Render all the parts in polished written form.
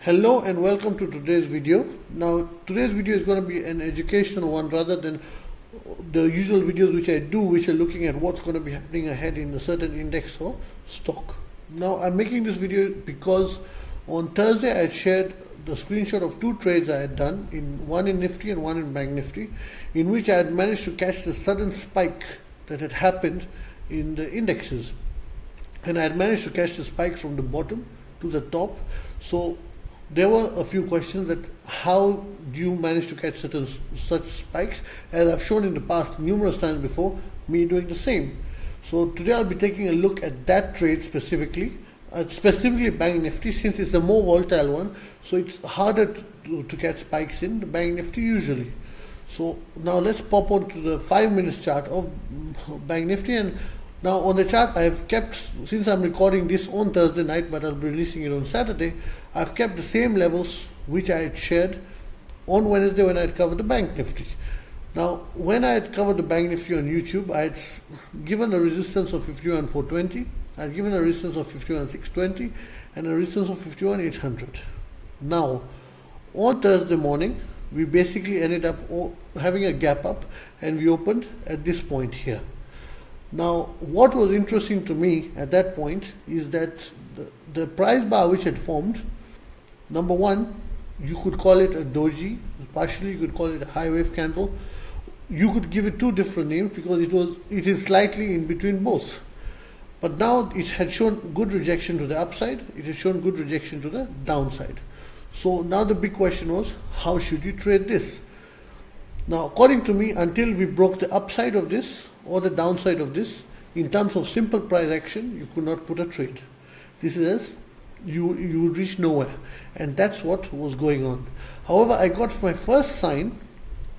Hello and welcome to today's video. Now today's video is going to be an educational one rather than the usual videos which I do, which are looking at what's going to be happening ahead in a certain index or stock. Now I'm making this video because on Thursday I had shared the screenshot of two trades I had done, one in Nifty and one in Bank Nifty, in which I had managed to catch the sudden spike that had happened in the indexes. And I had managed to catch the spike from the bottom to the top. So there were a few questions that how do you manage to catch such spikes, as I've shown in the past numerous times before, me doing the same. So today I'll be taking a look at that trade specifically Bank Nifty, since it's the more volatile one, so it's harder to catch spikes in the Bank Nifty usually. So now let's pop on to the 5 minutes chart of Bank Nifty. And now on the chart I have kept, since I'm recording this on Thursday night but I'll be releasing it on Saturday, I've kept the same levels which I had shared on Wednesday when I had covered the Bank Nifty. Now when I had covered the Bank Nifty on YouTube, I had given a resistance of 51,420, I had given a resistance of 51,620 and a resistance of 51,800. Now on Thursday morning we basically ended up having a gap up and we opened at this point here. Now what was interesting to me at that point is that the price bar which had formed, number one, you could call it a doji, partially you could call it a high wave candle. You could give it two different names because it is slightly in between both. But now it had shown good rejection to the upside, it had shown good rejection to the downside. So now the big question was, how should you trade this? Now according to me, until we broke the upside of this or the downside of this, in terms of simple price action, you could not put a trade. This is as you would reach nowhere, and that's what was going on. However, I got my first sign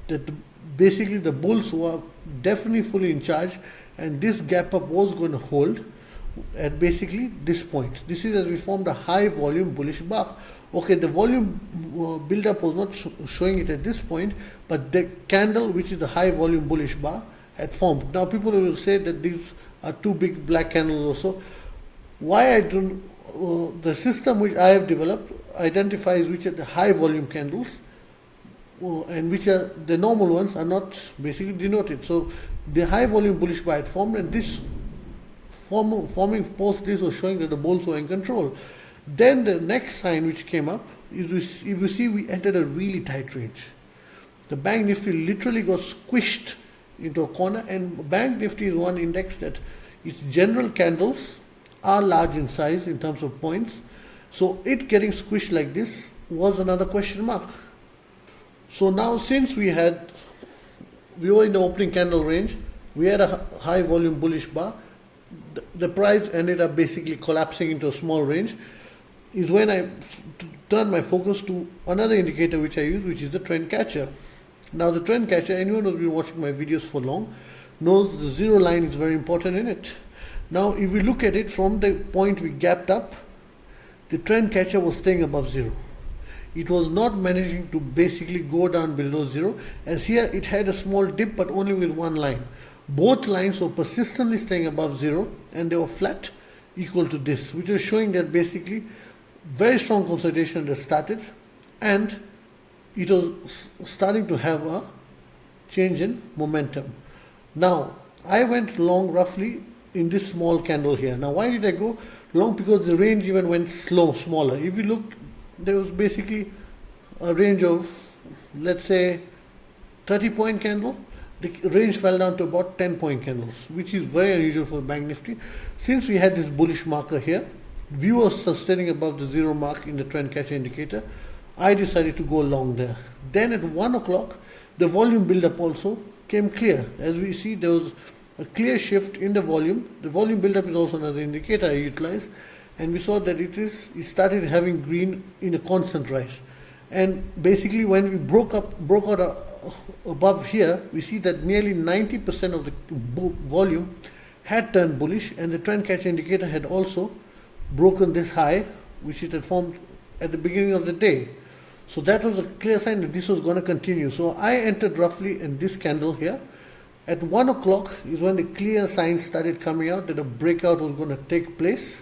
that basically the bulls were definitely fully in charge, and this gap up was going to hold at basically this point. This is as we formed a high volume bullish bar. Okay, the volume buildup was not showing it at this point, but the candle, which is the high volume bullish bar, had formed. Now people will say that these are two big black candles also. Why I don't, the system which I have developed identifies which are the high volume candles and which are the normal ones are not basically denoted. So the high volume bullish bar had formed, and this forming post this was showing that the bulls were in control. Then the next sign which came up is, if you see, we entered a really tight range. The Bank Nifty literally got squished into a corner, and Bank Nifty is one index that its general candles are large in size in terms of points. So it getting squished like this was another question mark. So now since we were in the opening candle range, we had a high volume bullish bar, the price ended up basically collapsing into a small range, is when I turned my focus to another indicator which I use, which is the trend catcher. Now the trend catcher, anyone who's been watching my videos for long knows the zero line is very important in it. Now if we look at it from the point we gapped up, the trend catcher was staying above zero. It was not managing to basically go down below zero, as here it had a small dip but only with one line. Both lines were persistently staying above zero and they were flat equal to this, which was showing that basically very strong consolidation that started and it was starting to have a change in momentum. Now I went long roughly in this small candle here. Now why did I go long? Because the range even went smaller. If you look, there was basically a range of, let's say, 30-point candle. The range fell down to about 10-point candles, which is very unusual for Bank Nifty. Since we had this bullish marker here, we were sustaining above the zero mark in the trend catcher indicator, I decided to go long there. Then at 1 o'clock, the volume buildup also came clear. As we see, there was a clear shift in the volume. The volume buildup is also another indicator I utilize, and we saw that it started having green in a constant rise. And basically when we broke out above here, we see that nearly 90% of the volume had turned bullish, and the trend catcher indicator had also broken this high which it had formed at the beginning of the day. So that was a clear sign that this was going to continue. So I entered roughly in this candle here. At 1 o'clock is when the clear signs started coming out that a breakout was going to take place.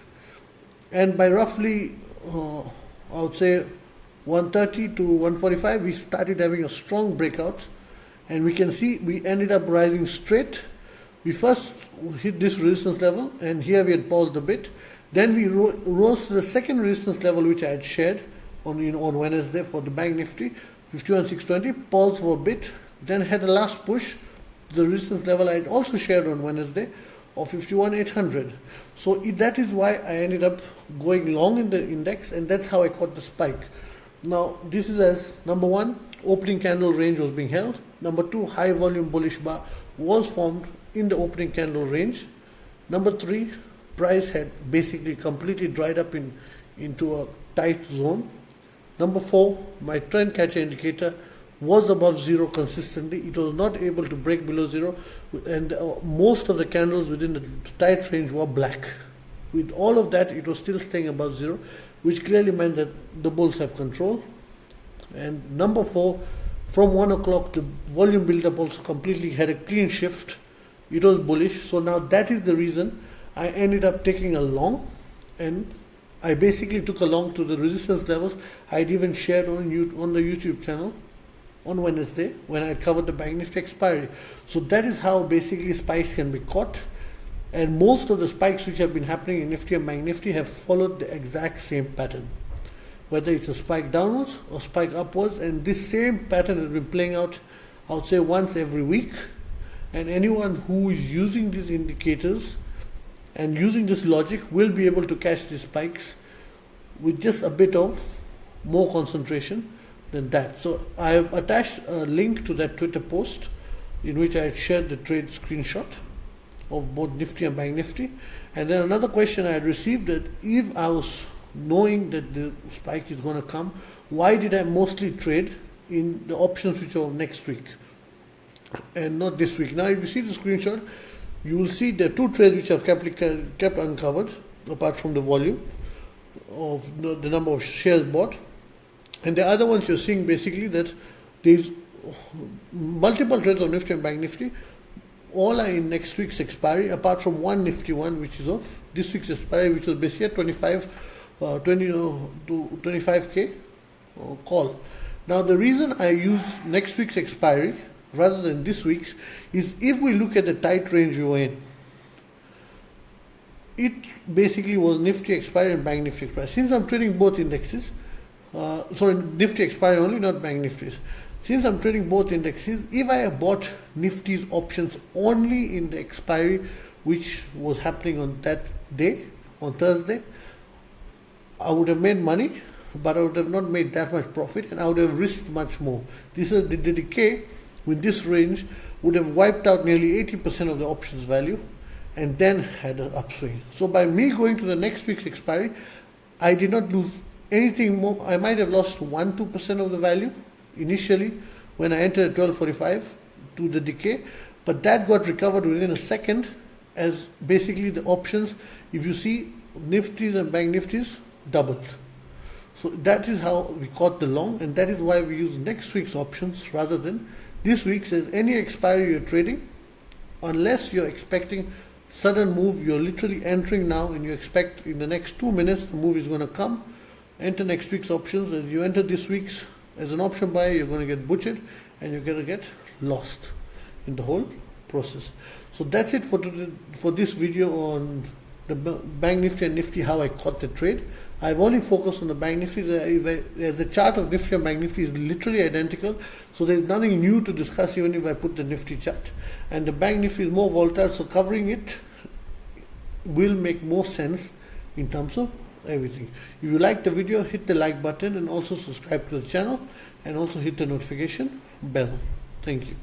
And by roughly, I would say 130 to 145, we started having a strong breakout, and we can see we ended up rising straight. We first hit this resistance level, and here we had paused a bit. Then we rose to the second resistance level, which I had shared on Wednesday for the Bank Nifty, 51,620, paused for a bit, then had a last push to the resistance level I had also shared on Wednesday of 51,800. So that is why I ended up going long in the index, and that's how I caught the spike. Now, this is as number one, opening candle range was being held. Number two, high volume bullish bar was formed in the opening candle range. Number three, price had basically completely dried up into a tight zone. Number four, my trend catcher indicator was above zero consistently. It was not able to break below zero, and most of the candles within the tight range were black. With all of that, it was still staying above zero, which clearly meant that the bulls have control. And number four, from 1 o'clock, the volume buildup also completely had a clean shift. It was bullish. So now that is the reason I ended up taking a long, and I basically took a long to the resistance levels I'd even shared on the YouTube channel on Wednesday when I covered the Bank Nifty expiry. So that is how basically spikes can be caught. And most of the spikes which have been happening in Nifty and Bank Nifty have followed the exact same pattern, whether it's a spike downwards or spike upwards. And this same pattern has been playing out, I would say, once every week. And anyone who is using these indicators and using this logic will be able to catch these spikes with just a bit of more concentration than that. So I have attached a link to that Twitter post in which I shared the trade screenshot of both Nifty and Bank Nifty. And then another question I had received, that if I was knowing that the spike is going to come, why did I mostly trade in the options which are next week and not this week? Now if you see the screenshot, you will see there are two trades which have kept uncovered, apart from the volume of the number of shares bought. And the other ones you're seeing basically that there's multiple trades of Nifty and Bank Nifty. All are in next week's expiry, apart from one Nifty one, which is of this week's expiry, which was basically at 20 to 25k call. Now the reason I use next week's expiry rather than this week's is, if we look at the tight range we were in, it basically was Nifty expiry and Bank Nifty expiry. Since I'm trading both indexes, Nifty expiry only, not Bank Nifty's. Since I'm trading both indexes, if I have bought Nifty's options only in the expiry, which was happening on that day, on Thursday, I would have made money, but I would have not made that much profit, and I would have risked much more. This is the decay with this range would have wiped out nearly 80% of the options value and then had an upswing. So by me going to the next week's expiry, I did not lose anything more. I might have lost 1-2% of the value initially when I entered at 12.45 to the decay, but that got recovered within a second, as basically the options, if you see, Nifty's and Bank Nifty's doubled. So that is how we caught the long, and that is why we use next week's options rather than this week's. As any expiry you're trading, unless you're expecting sudden move, you're literally entering now and you expect in the next 2 minutes the move is going to come, enter next week's options. As you enter this week's as an option buyer, you're going to get butchered and you're going to get lost in the whole process. So that's it for this video on the Bank Nifty and Nifty, how I caught the trade. I've only focused on the Bank Nifty. The chart of Nifty and Bank Nifty is literally identical, so there's nothing new to discuss even if I put the Nifty chart. And the Bank Nifty is more volatile, so covering it will make more sense in terms of everything. If you like the video, hit the like button and also subscribe to the channel and also hit the notification bell. Thank you.